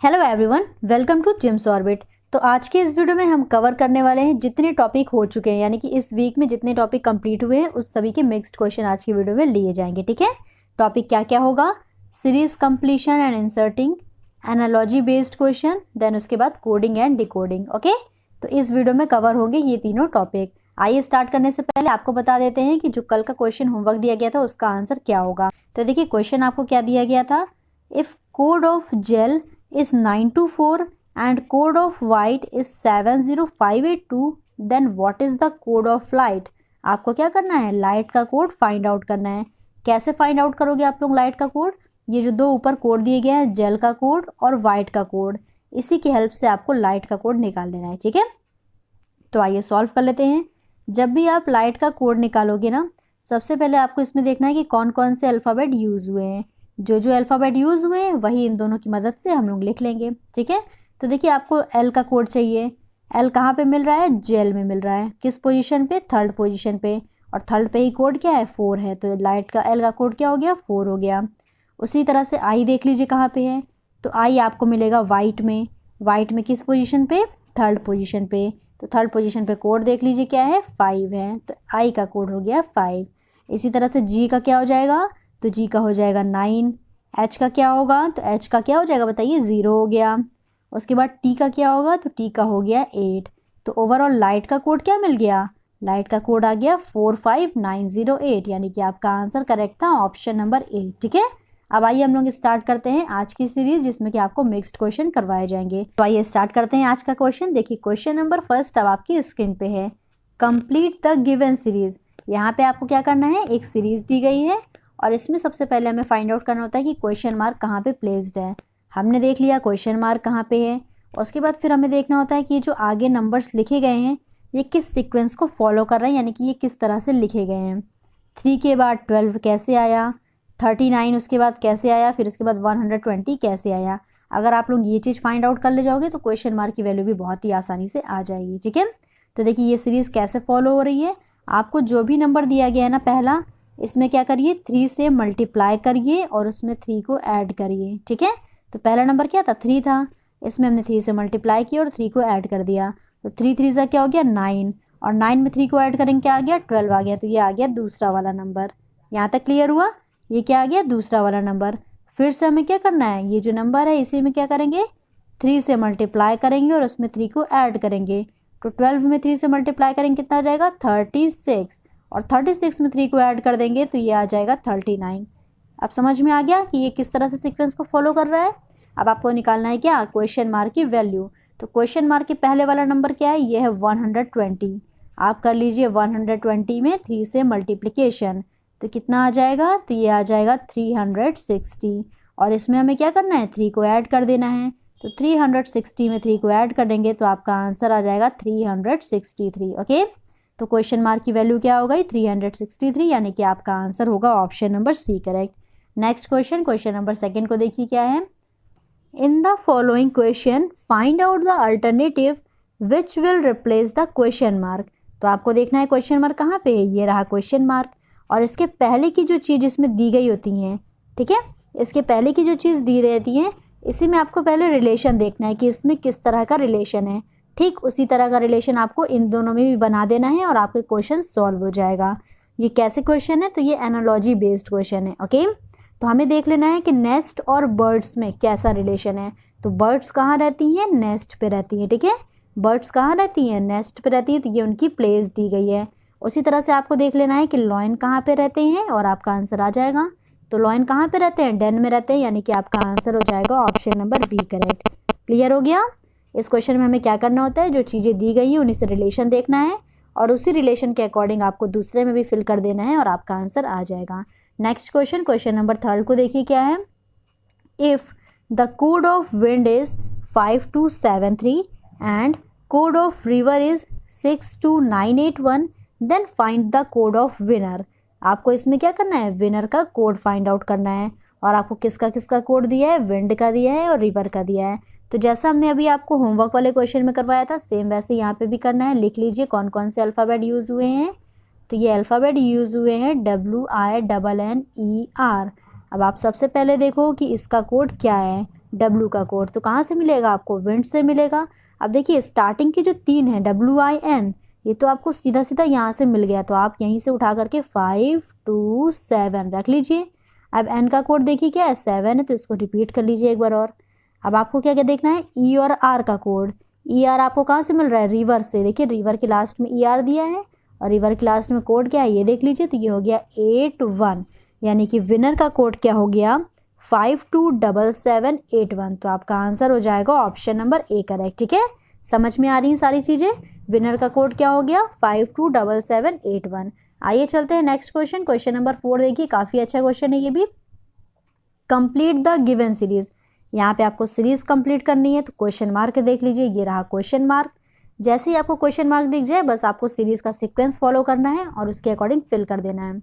Hello everyone, welcome to Jim's Orbit. तो आज के इस वीडियो में हम कवर करने वाले हैं जितने टॉपिक हो चुके हैं, यानी कि इस वीक में जितने टॉपिक कंप्लीट हुए हैं उस सभी के मिक्स्ड क्वेश्चन आज की वीडियो में लिए जाएंगे। ठीक है, टॉपिक क्या क्या होगा? Series completion and inserting, analogy based question, then उसके बाद कोडिंग एंड डिकोडिंग। ओके, तो इस वीडियो में कवर होंगे ये तीनों टॉपिक। आइए स्टार्ट करने से पहले आपको बता देते हैं कि जो कल का क्वेश्चन होमवर्क दिया गया था उसका आंसर क्या होगा। तो देखिए, क्वेश्चन आपको क्या दिया गया था, if code of jail is 924 and code of white is 70582, then what is the code of light? आपको क्या करना है, लाइट का कोड फाइंड आउट करना है। कैसे फाइंड आउट करोगे आप लोग लाइट का कोड? ये जो दो ऊपर कोड दिए गए हैं, जेल का कोड और वाइट का कोड, इसी की हेल्प से आपको लाइट का कोड निकाल लेना है। ठीक है, तो आइए सॉल्व कर लेते हैं। जब भी आप लाइट का कोड निकालोगे ना, सबसे पहले आपको इसमें देखना है कि कौन कौन से अल्फ़ाबेट यूज़ हुए हैं। जो जो अल्फ़ाबेट यूज़ हुए हैं वही इन दोनों की मदद से हम लोग लिख लेंगे। ठीक है, तो देखिए आपको एल का कोड चाहिए। एल कहाँ पे मिल रहा है? जेल में मिल रहा है। किस पोजीशन पे? थर्ड पोजीशन पे। और थर्ड पे ही कोड क्या है? 4 है। तो लाइट का एल का कोड क्या हो गया? 4 हो गया। उसी तरह से आई देख लीजिए कहाँ पे है। तो आई आपको मिलेगा वाइट में। वाइट में किस पोजीशन पे? थर्ड पोजीशन पे। तो थर्ड पोजीशन पे कोड देख लीजिए क्या है? 5 है। तो आई का कोड हो गया 5। इसी तरह से जी का क्या हो जाएगा? तो जी का हो जाएगा 9। एच का क्या होगा? तो एच का क्या हो जाएगा बताइए? 0 हो गया। उसके बाद टी का क्या होगा? तो टी का हो गया 8। तो ओवरऑल लाइट का कोड क्या मिल गया? लाइट का कोड आ गया 45908, यानी कि आपका आंसर करेक्ट था ऑप्शन नंबर 8। ठीक है, अब आइए हम लोग स्टार्ट करते हैं आज की सीरीज, जिसमें कि आपको मिक्स्ड क्वेश्चन करवाए जाएंगे। तो आइए स्टार्ट करते हैं आज का क्वेश्चन। देखिए क्वेश्चन नंबर फर्स्ट अब आपकी स्क्रीन पे है, कंप्लीट द गिवन सीरीज। यहाँ पे आपको क्या करना है, एक सीरीज दी गई है और इसमें सबसे पहले हमें फाइंड आउट करना होता है कि क्वेश्चन मार्क कहाँ पे प्लेस्ड है। हमने देख लिया क्वेश्चन मार्क कहाँ पे है। उसके बाद फिर हमें देखना होता है कि जो आगे नंबर्स लिखे गए हैं ये किस सीक्वेंस को फॉलो कर रहे हैं, यानी कि ये किस तरह से लिखे गए हैं। 3 के बाद 12 कैसे आया, 39 उसके बाद कैसे आया, फिर उसके बाद 120 कैसे आया। अगर आप लोग ये चीज़ फाइंड आउट कर ले जाओगे तो क्वेश्चन मार्क की वैल्यू भी बहुत ही आसानी से आ जाएगी। ठीक है, तो देखिए ये सीरीज़ कैसे फॉलो हो रही है। आपको जो भी नंबर दिया गया है ना पहला, इसमें क्या करिए, 3 से मल्टीप्लाई करिए और उसमें 3 को ऐड करिए। ठीक है, तो पहला नंबर क्या था? 3 था। इसमें हमने 3 से मल्टीप्लाई किया और 3 को ऐड कर दिया। तो 3 3 सा क्या हो गया? 9। और 9 में 3 को ऐड करेंगे क्या आ गया? 12 आ गया। तो ये आ गया दूसरा वाला नंबर। यहाँ तक क्लियर हुआ? ये क्या आ गया? दूसरा वाला नंबर। फिर से हमें क्या करना है, ये जो नंबर है इसी में क्या करेंगे, 3 से मल्टीप्लाई करेंगे और उसमें 3 को ऐड करेंगे। तो 12 में 3 से मल्टीप्लाई करेंगे कितना आ जाएगा? 36। और 36 में 3 को ऐड कर देंगे तो ये आ जाएगा 39। अब समझ में आ गया कि ये किस तरह से सीक्वेंस को फॉलो कर रहा है। अब आपको निकालना है क्या, क्वेश्चन मार्क की वैल्यू। तो क्वेश्चन मार्क के पहले वाला नंबर क्या है? ये है 120। आप कर लीजिए 120 में 3 से मल्टीप्लिकेशन, तो कितना आ जाएगा? तो ये आ जाएगा 360। और इसमें हमें क्या करना है, 3 को ऐड कर देना है। तो 360 में 3 को ऐड करेंगे तो आपका आंसर आ जाएगा 363। ओके, तो क्वेश्चन मार्क की वैल्यू क्या हो गई? 363, यानी कि आपका आंसर होगा option number C correct. Next question, question number second को देखिए क्या है, in the following question find out the alternative which will replace the question mark. तो आपको देखना है क्वेश्चन मार्क कहाँ पे है, ये रहा क्वेश्चन मार्क। और इसके पहले की जो चीज़ इसमें दी गई होती हैं, ठीक है, इसके पहले की जो चीज़ दी रहती है इसी में आपको पहले रिलेशन देखना है कि इसमें किस तरह का रिलेशन है। ठीक उसी तरह का रिलेशन आपको इन दोनों में भी बना देना है और आपके क्वेश्चन सॉल्व हो जाएगा। ये कैसे क्वेश्चन है? तो ये एनालॉजी बेस्ड क्वेश्चन है। ओके, तो हमें देख लेना है कि नेस्ट और बर्ड्स में कैसा रिलेशन है। तो बर्ड्स कहाँ रहती हैं? नेस्ट पे रहती हैं। ठीक है, बर्ड्स कहाँ रहती हैं? नेस्ट पे रहती है। तो ये उनकी प्लेस दी गई है। उसी तरह से आपको देख लेना है कि लॉयन कहाँ पे रहते हैं और आपका आंसर आ जाएगा। तो लॉयन कहाँ पे रहते हैं? डेन में रहते हैं, यानी कि आपका आंसर हो जाएगा option number B correct. Clear हो गया? इस क्वेश्चन में हमें क्या करना होता है, जो चीज़ें दी गई हैं उन्हीं से रिलेशन देखना है और उसी रिलेशन के अकॉर्डिंग आपको दूसरे में भी फिल कर देना है और आपका आंसर आ जाएगा। Next question, question number third को देखिए क्या है, if the code of wind is 5273 and code of river is 62981, then find the code of winner. आपको इसमें क्या करना है, विनर का कोड फाइंड आउट करना है। और आपको किसका किसका कोड दिया है? विंड का दिया है और रिवर का दिया है। तो जैसा हमने अभी आपको होमवर्क वाले क्वेश्चन में करवाया था सेम वैसे यहाँ पे भी करना है। लिख लीजिए कौन कौन से अल्फ़ाबेट यूज़ हुए हैं। तो ये अल्फ़ाबेट यूज़ हुए हैं WINNER। अब आप सबसे पहले देखो कि इसका कोड क्या है। W का कोड, तो कहाँ से मिलेगा आपको, विंड से मिलेगा। अब देखिए स्टार्टिंग की जो 3 है WIN, ये तो आपको सीधा सीधा यहाँ से मिल गया, तो आप यहीं से उठा करके 5 2 7 रख लीजिए। अब N का कोड देखिए क्या है, 7 है, तो इसको रिपीट कर लीजिए एक बार और। अब आपको क्या क्या देखना है, E और R का कोड। ER आपको कहाँ से मिल रहा है, रिवर से। देखिए रिवर के लास्ट में ER दिया है और रिवर के लास्ट में कोड क्या है ये देख लीजिए, तो ये हो गया 81, यानी कि विनर का कोड क्या हो गया 527781। तो आपका आंसर हो जाएगा ऑप्शन नंबर ए करेक्ट। ठीक है, समझ में आ रही हैं सारी चीज़ें। विनर का कोड क्या हो गया 527781। आइए चलते हैं नेक्स्ट क्वेश्चन, क्वेश्चन नंबर 4 देखिए, काफ़ी अच्छा क्वेश्चन है ये भी। कंप्लीट द गिवन सीरीज, यहाँ पे आपको सीरीज कंप्लीट करनी है, तो क्वेश्चन मार्क देख लीजिए, ये रहा क्वेश्चन मार्क। जैसे ही आपको क्वेश्चन मार्क दिख जाए बस आपको सीरीज का सीक्वेंस फॉलो करना है और उसके अकॉर्डिंग फिल कर देना है।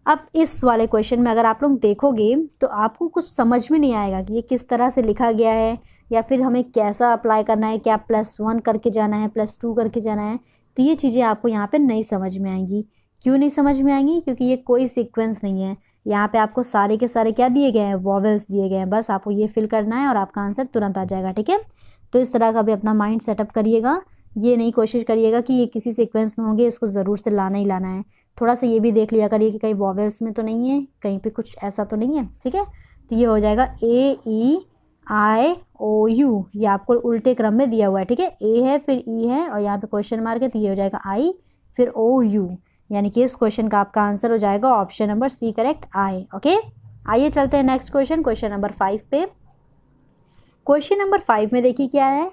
अब इस वाले क्वेश्चन में अगर आप लोग देखोगे तो आपको कुछ समझ में नहीं आएगा कि ये किस तरह से लिखा गया है या फिर हमें कैसा अप्लाई करना है, क्या +1 करके जाना है, +2 करके जाना है, तो ये चीज़ें आपको यहाँ पे नहीं समझ में आएंगी। क्यों नहीं समझ में आएंगी, क्योंकि ये कोई सीक्वेंस नहीं है। यहाँ पे आपको सारे के सारे क्या दिए गए हैं, वॉवेल्स दिए गए हैं, बस आपको ये फिल करना है और आपका आंसर तुरंत आ जाएगा। ठीक है, तो इस तरह का भी अपना माइंड सेटअप करिएगा, ये नहीं कोशिश करिएगा कि ये किसी सीक्वेंस में होंगे, इसको ज़रूर से लाना ही लाना है। थोड़ा सा ये भी देख लिया करिए कि कहीं वॉवेल्स में तो नहीं है, कहीं पे कुछ ऐसा तो नहीं है। ठीक है, तो ये हो जाएगा AEIOU, ये आपको उल्टे क्रम में दिया हुआ है। ठीक है, A है फिर E है और यहाँ पे क्वेश्चन मार्क है, तो ये हो जाएगा I फिर OU, यानी कि इस क्वेश्चन का आपका आंसर हो जाएगा option number C correct I। Okay, आइए चलते हैं नेक्स्ट क्वेश्चन, क्वेश्चन नंबर 5 पे। क्वेश्चन नंबर 5 में देखिए क्या है,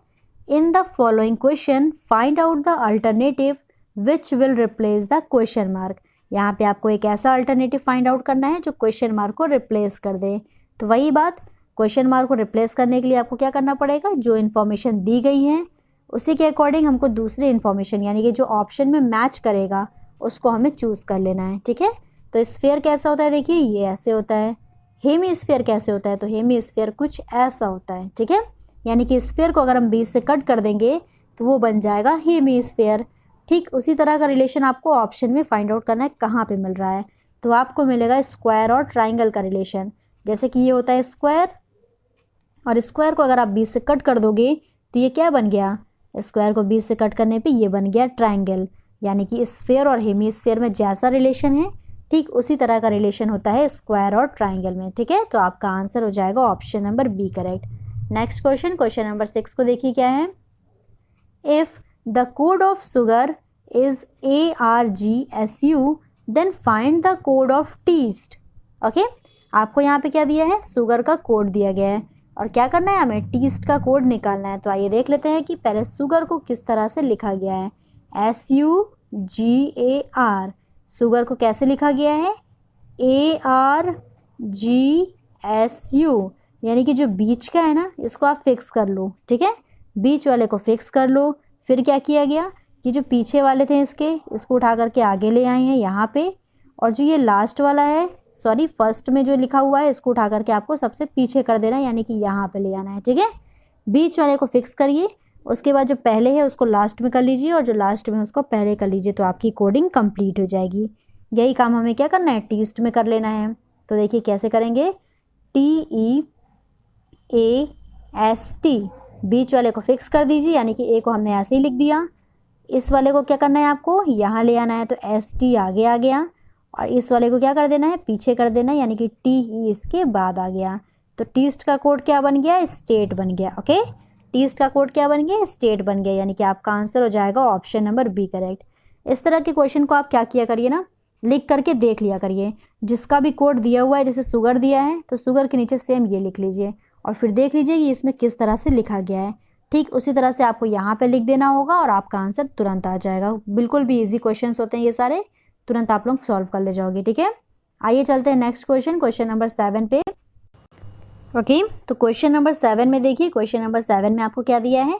in the following question find out the alternative which will replace the question mark. यहाँ पे आपको एक ऐसा अल्टरनेटिव फाइंड आउट करना है जो क्वेश्चन मार्क को रिप्लेस कर दे। तो वही बात, क्वेश्चन मार्क को रिप्लेस करने के लिए आपको क्या करना पड़ेगा, जो इन्फॉर्मेशन दी गई है उसी के अकॉर्डिंग हमको दूसरी इन्फॉर्मेशन यानी कि जो ऑप्शन में मैच करेगा उसको हमें चूज़ कर लेना है। ठीक है, तो स्फीयर कैसा होता है, देखिए ये ऐसे होता है। हेमी स्फीयर कैसे होता है, तो हेमी स्फीयर कुछ ऐसा होता है। ठीक है, यानी कि स्फीयर को अगर हम बीच से कट कर देंगे तो वो बन जाएगा हेमी स्फीयर। ठीक उसी तरह का रिलेशन आपको ऑप्शन में फाइंड आउट करना है कहाँ पे मिल रहा है, तो आपको मिलेगा स्क्वायर और ट्राइंगल का रिलेशन। जैसे कि ये होता है स्क्वायर, और स्क्वायर को अगर आप बीच से कट कर दोगे तो ये क्या बन गया, स्क्वायर को बीच से कट करने पे ये बन गया ट्राइंगल। यानी कि स्फीयर और हेमी स्फीयर में जैसा रिलेशन है ठीक उसी तरह का रिलेशन होता है स्क्वायर और ट्राइंगल में। ठीक है, तो आपका आंसर हो जाएगा option number B correct. Next question, question number 6 को देखिए क्या है, if the code of sugar is ARGSU then find the code of taste. Okay, आपको यहाँ पे क्या दिया है, शुगर का कोड दिया गया है और क्या करना है, हमें टीस्ट का कोड निकालना है। तो आइए देख लेते हैं कि पहले शुगर को किस तरह से लिखा गया है, SUGAR। शुगर को कैसे लिखा गया है, ARGSU, यानी कि जो बीच का है ना इसको आप फिक्स कर लो। ठीक है, बीच वाले को फिक्स कर लो। फिर क्या किया गया कि जो पीछे वाले थे इसको उठा करके आगे ले आए हैं यहाँ पे, और जो ये लास्ट वाला है, सॉरी फर्स्ट में जो लिखा हुआ है इसको उठा करके आपको सबसे पीछे कर देना है, यानी कि यहाँ पे ले आना है। ठीक है, बीच वाले को फिक्स करिए, उसके बाद जो पहले है उसको लास्ट में कर लीजिए और जो लास्ट में उसको पहले कर लीजिए, तो आपकी कोडिंग कंप्लीट हो जाएगी। यही काम हमें क्या करना है, टीस्ट में कर लेना है। तो देखिए कैसे करेंगे, TEAST, बीच वाले को फिक्स कर दीजिए, यानी कि ए को हमने ऐसे ही लिख दिया। इस वाले को क्या करना है, आपको यहाँ ले आना है, तो ST आगे आ गया, और इस वाले को क्या कर देना है, पीछे कर देना है, यानी कि TE इसके बाद आ गया। तो टीस्ट का कोड क्या बन गया, स्टेट बन गया। ओके, टीस्ट का कोड क्या बन गया, स्टेट बन गया, यानी कि आपका आंसर हो जाएगा ऑप्शन नंबर बी करेक्ट। इस तरह के क्वेश्चन को आप क्या किया करिए ना, लिख करके देख लिया करिए। जिसका भी कोड दिया हुआ है, जैसे शुगर दिया है तो शुगर के नीचे सेम ये लिख लीजिए और फिर देख लीजिए कि इसमें किस तरह से लिखा गया है। ठीक उसी तरह से आपको यहाँ पे लिख देना होगा और आपका आंसर तुरंत आ जाएगा। बिल्कुल भी इजी क्वेश्चंस होते हैं ये सारे, तुरंत आप लोग सॉल्व कर ले जाओगे। ठीक है, आइए चलते हैं नेक्स्ट क्वेश्चन, क्वेश्चन नंबर 7 पे। ओके, तो क्वेश्चन नंबर 7 में देखिए, क्वेश्चन नंबर 7 में आपको क्या दिया है,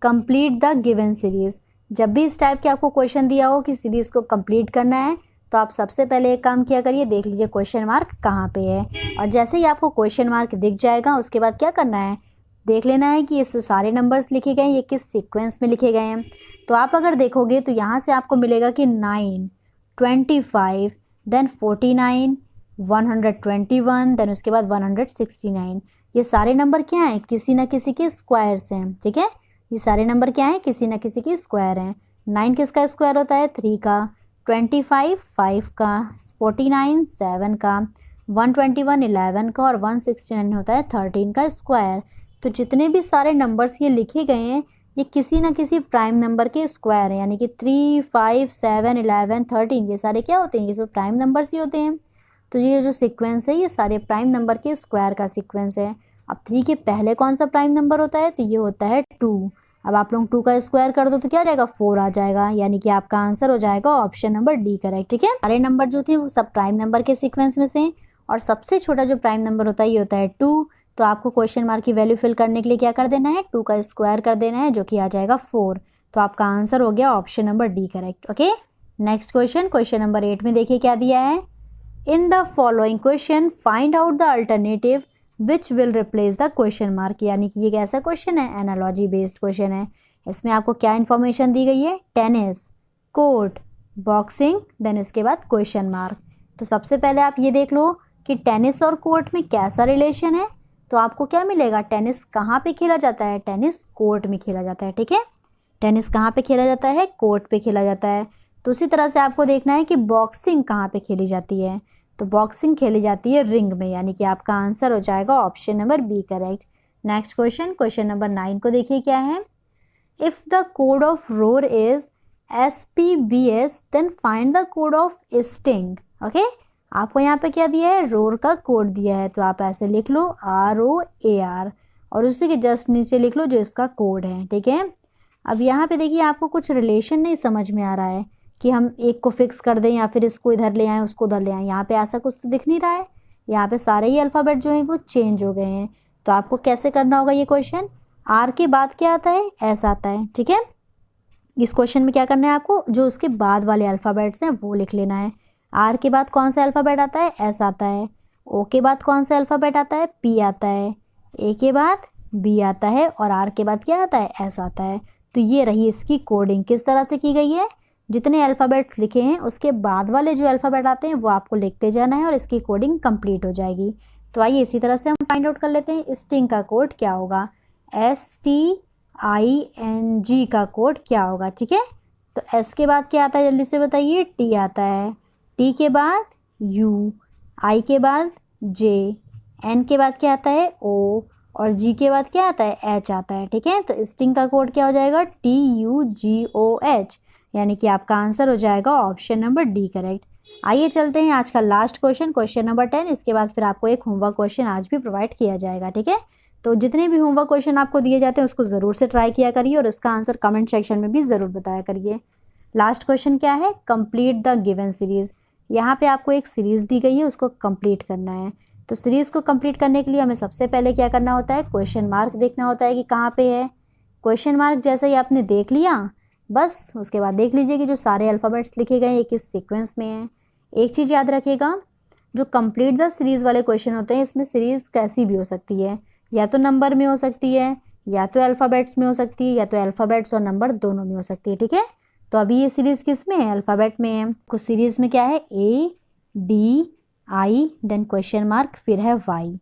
कंप्लीट द गिवन सीरीज। जब भी इस टाइप के आपको क्वेश्चन दिया हो कि सीरीज को कंप्लीट करना है, तो आप सबसे पहले एक काम किया करिए, देख लीजिए क्वेश्चन मार्क कहाँ पे है, और जैसे ही आपको क्वेश्चन मार्क दिख जाएगा उसके बाद क्या करना है, देख लेना है कि ये सारे नंबर्स लिखे गए हैं ये किस सीक्वेंस में लिखे गए हैं। तो आप अगर देखोगे तो यहाँ से आपको मिलेगा कि 9, 25, देन 49, 121, देन उसके बाद 169, ये सारे नंबर क्या हैं, किसी ना किसी के स्क्वायर्स हैं, ठीक है। ये सारे नंबर क्या हैं, किसी ना किसी के स्क्वायर हैं। 9 किसका स्क्वायर होता है, 3 का, 25 5 का, 49 7 का, 121 11 का और 169 होता है 13 का स्क्वायर। तो जितने भी सारे नंबर्स ये लिखे गए हैं ये किसी ना किसी प्राइम नंबर के स्क्वायर हैं, यानी कि 3 5 7 11 13 ये सारे क्या होते हैं, ये सब प्राइम नंबर्स ही होते हैं। तो ये जो सीक्वेंस है ये सारे प्राइम नंबर के स्क्वायर का सीक्वेंस है। अब 3 के पहले कौन सा प्राइम नंबर होता है, तो ये होता है 2। अब आप लोग 2 का स्क्वायर कर दो तो क्या आ जाएगा, 4 आ जाएगा, यानी कि आपका आंसर हो जाएगा ऑप्शन नंबर डी करेक्ट, ठीक है। सारे नंबर जो थे वो सब प्राइम नंबर के सीक्वेंस में से, और सबसे छोटा जो प्राइम नंबर होता है ये होता है 2। तो आपको क्वेश्चन मार्क की वैल्यू फिल करने के लिए क्या कर देना है, 2 का स्क्वायर कर देना है, जो कि आ जाएगा 4। तो आपका आंसर हो गया option number D correct, okay. Next question number 8 में देखिए क्या दिया है। In the following question find out the alternative which will replace the question mark, यानी कि ये कैसा क्वेश्चन है, एनालॉजी बेस्ड क्वेश्चन है। इसमें आपको क्या इन्फॉर्मेशन दी गई है, टेनिस, कोर्ट, बॉक्सिंग, देन इसके बाद क्वेश्चन मार्क। तो सबसे पहले आप ये देख लो कि टेनिस और कोर्ट में कैसा रिलेशन है। तो आपको क्या मिलेगा, टेनिस कहाँ पे खेला जाता है, टेनिस कोर्ट में खेला जाता है, ठीक है। टेनिस कहाँ पे खेला जाता है, कोर्ट पे खेला जाता है। तो उसी तरह से आपको देखना है कि बॉक्सिंग कहाँ पे खेली जाती है, तो बॉक्सिंग खेली जाती है रिंग में, यानी कि आपका आंसर हो जाएगा option number B correct. Next question number 9 को देखिए क्या है। If the code of roar is SPBS then find the code of sting, okay. आपको यहाँ पे क्या दिया है, रोर का कोड दिया है, तो आप ऐसे लिख लो ROAR और उसी के जस्ट नीचे लिख लो जो इसका कोड है, ठीक है। अब यहाँ पे देखिए आपको कुछ रिलेशन नहीं समझ में आ रहा है कि हम एक को फिक्स कर दें या फिर इसको इधर ले आएँ उसको उधर ले आएँ, यहाँ पे ऐसा कुछ तो दिख नहीं रहा है। यहाँ पे सारे ही अल्फ़ाबेट जो हैं वो चेंज हो गए हैं। तो आपको कैसे करना होगा ये क्वेश्चन, R के बाद क्या आता है, S आता है, ठीक है। इस क्वेश्चन में क्या करना है आपको, जो उसके बाद वाले अल्फ़ाबेट्स हैं वो लिख लेना है। R के बाद कौन सा अल्फ़ाबेट आता है, S आता है। O के बाद कौन सा अल्फ़ाबेट आता है, P आता है। A के बाद B आता है और R के बाद क्या आता है, S आता है। तो ये रही इसकी कोडिंग, किस तरह से की गई है, जितने अल्फ़ाबेट्स लिखे हैं उसके बाद वाले जो अल्फ़ाबेट आते हैं वो आपको लिखते जाना है और इसकी कोडिंग कंप्लीट हो जाएगी। तो आइए इसी तरह से हम फाइंड आउट कर लेते हैं स्टिंग का कोड क्या होगा, STING का कोड क्या होगा, ठीक है। तो S के बाद क्या आता है, जल्दी से बताइए, T आता है, T के बाद U, I के बाद J, N के बाद क्या आता है, O और G के बाद क्या आता है, H आता है, ठीक है। तो स्टिंग का कोड क्या हो जाएगा, TUGOH, यानी कि आपका आंसर हो जाएगा ऑप्शन नंबर डी करेक्ट। आइए चलते हैं आज का लास्ट क्वेश्चन नंबर 10। इसके बाद फिर आपको एक होमवर्क क्वेश्चन आज भी प्रोवाइड किया जाएगा, ठीक है। तो जितने भी होमवर्क क्वेश्चन आपको दिए जाते हैं उसको ज़रूर से ट्राई किया करिए और इसका आंसर कमेंट सेक्शन में भी ज़रूर बताया करिए। लास्ट क्वेश्चन क्या है, कंप्लीट द गिवन सीरीज़। यहाँ पे आपको एक सीरीज़ दी गई है, उसको कंप्लीट करना है। तो सीरीज़ को कंप्लीट करने के लिए हमें सबसे पहले क्या करना होता है, क्वेश्चन मार्क देखना होता है कि कहाँ पे है। क्वेश्चन मार्क जैसे ही आपने देख लिया, बस उसके बाद देख लीजिए कि जो सारे अल्फ़ाबेट्स लिखे गए हैं ये किस सीक्वेंस में हैं। एक चीज़ याद रखिएगा, जो कंप्लीट द सीरीज़ वाले क्वेश्चन होते हैं इसमें सीरीज़ कैसी भी हो सकती है, या तो नंबर में हो सकती है, या तो अल्फ़ाबेट्स में हो सकती है, या तो अल्फ़ाबेट्स और नंबर दोनों में हो सकती है, ठीक है। तो अभी ये सीरीज़ किस में है, अल्फ़ाबेट में है। कुछ सीरीज़ में क्या है, ADI देन क्वेश्चन मार्क फिर है Y।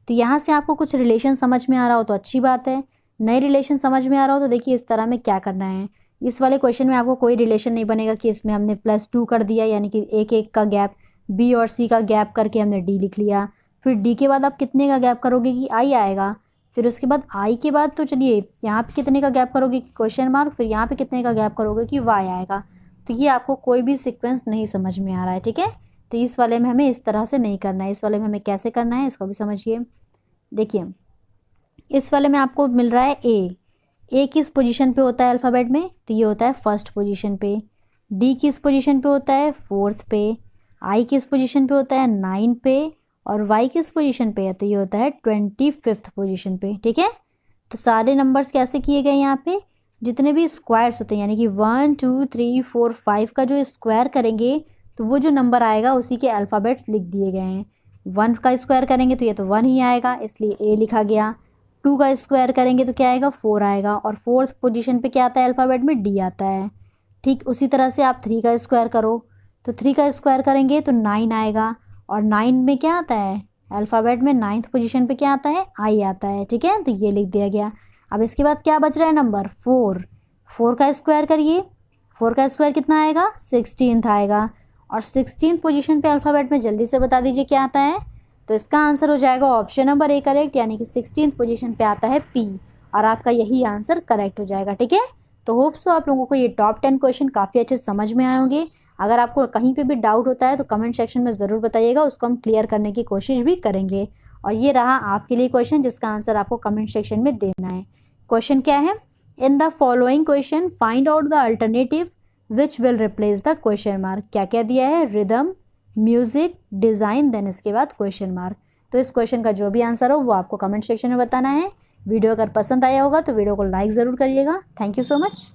तो यहाँ से आपको कुछ रिलेशन समझ में आ रहा हो तो अच्छी बात है, नई रिलेशन समझ में आ रहा हो तो देखिए इस तरह में क्या करना है। इस वाले क्वेश्चन में आपको कोई रिलेशन नहीं बनेगा कि इसमें हमने +2 कर दिया, यानी कि एक का गैप, B और C का गैप करके हमने D लिख लिया। फिर D के बाद आप कितने का गैप करोगे कि I आएगा, फिर उसके बाद I के बाद तो चलिए यहाँ पे कितने का गैप करोगे कि क्वेश्चन मार्क, फिर यहाँ पे कितने का गैप करोगे कि Y आएगा। तो ये आपको कोई भी सीक्वेंस नहीं समझ में आ रहा है, ठीक है। तो इस वाले में हमें इस तरह से नहीं करना है, इस वाले में हमें कैसे करना है इसको भी समझिए। देखिए इस वाले में आपको मिल रहा है ए किस पोजीशन पे होता है अल्फ़ाबेट में, तो ये होता है फर्स्ट पोजीशन पे। डी किस पोजीशन पे होता है, फोर्थ पे। आई किस पोजीशन पे होता है, 9 पे। और वाई किस पोजीशन पे है, तो ये होता है 25th पोजीशन पे, ठीक है। तो सारे नंबर्स कैसे किए गए यहाँ पे, जितने भी स्क्वायर्स होते हैं यानी कि 1 2 3 4 5 का जो स्क्वायर करेंगे तो वो जो नंबर आएगा उसी के अल्फ़ाबेट्स लिख दिए गए हैं। 1 का स्क्वायर करेंगे तो ये तो 1 ही आएगा, इसलिए ए लिखा गया। 2 का स्क्वायर करेंगे तो क्या आएगा, 4 आएगा। और फोर्थ पोजीशन पे क्या आता है अल्फ़ाबेट में, डी आता है। ठीक उसी तरह से आप 3 का स्क्वायर करो, तो 3 का स्क्वायर करेंगे तो 9 आएगा। और 9 में क्या आता है, अल्फ़ाबेट में 9th पोजीशन पे क्या आता है, आई आता है। ठीक है, तो ये लिख दिया गया। अब इसके बाद क्या बच रहा है नंबर 4। 4 का स्क्वायर करिए। 4 का स्क्वायर कितना आएगा, 16th आएगा। और 16th पोजीशन पे अल्फ़ाबेट में जल्दी से बता दीजिए क्या आता है। तो इसका आंसर हो जाएगा ऑप्शन नंबर ए करेक्ट, यानी कि 16th पोजीशन पे आता है पी, और आपका यही आंसर करेक्ट हो जाएगा। ठीक है, तो होप सो आप लोगों को ये टॉप 10 क्वेश्चन काफ़ी अच्छे समझ में आए होंगे। अगर आपको कहीं पे भी डाउट होता है तो कमेंट सेक्शन में ज़रूर बताइएगा, उसको हम क्लियर करने की कोशिश भी करेंगे। और ये रहा आपके लिए क्वेश्चन जिसका आंसर आपको कमेंट सेक्शन में देना है। क्वेश्चन क्या है, in the following question find out the alternative which will replace the question mark. क्या क्या दिया है, रिदम, म्यूजिक, डिज़ाइन, देन इसके बाद क्वेश्चन मार्क। तो इस क्वेश्चन का जो भी आंसर हो वो आपको कमेंट सेक्शन में बताना है। वीडियो अगर पसंद आया होगा तो वीडियो को लाइक ज़रूर करिएगा। Thank you so much.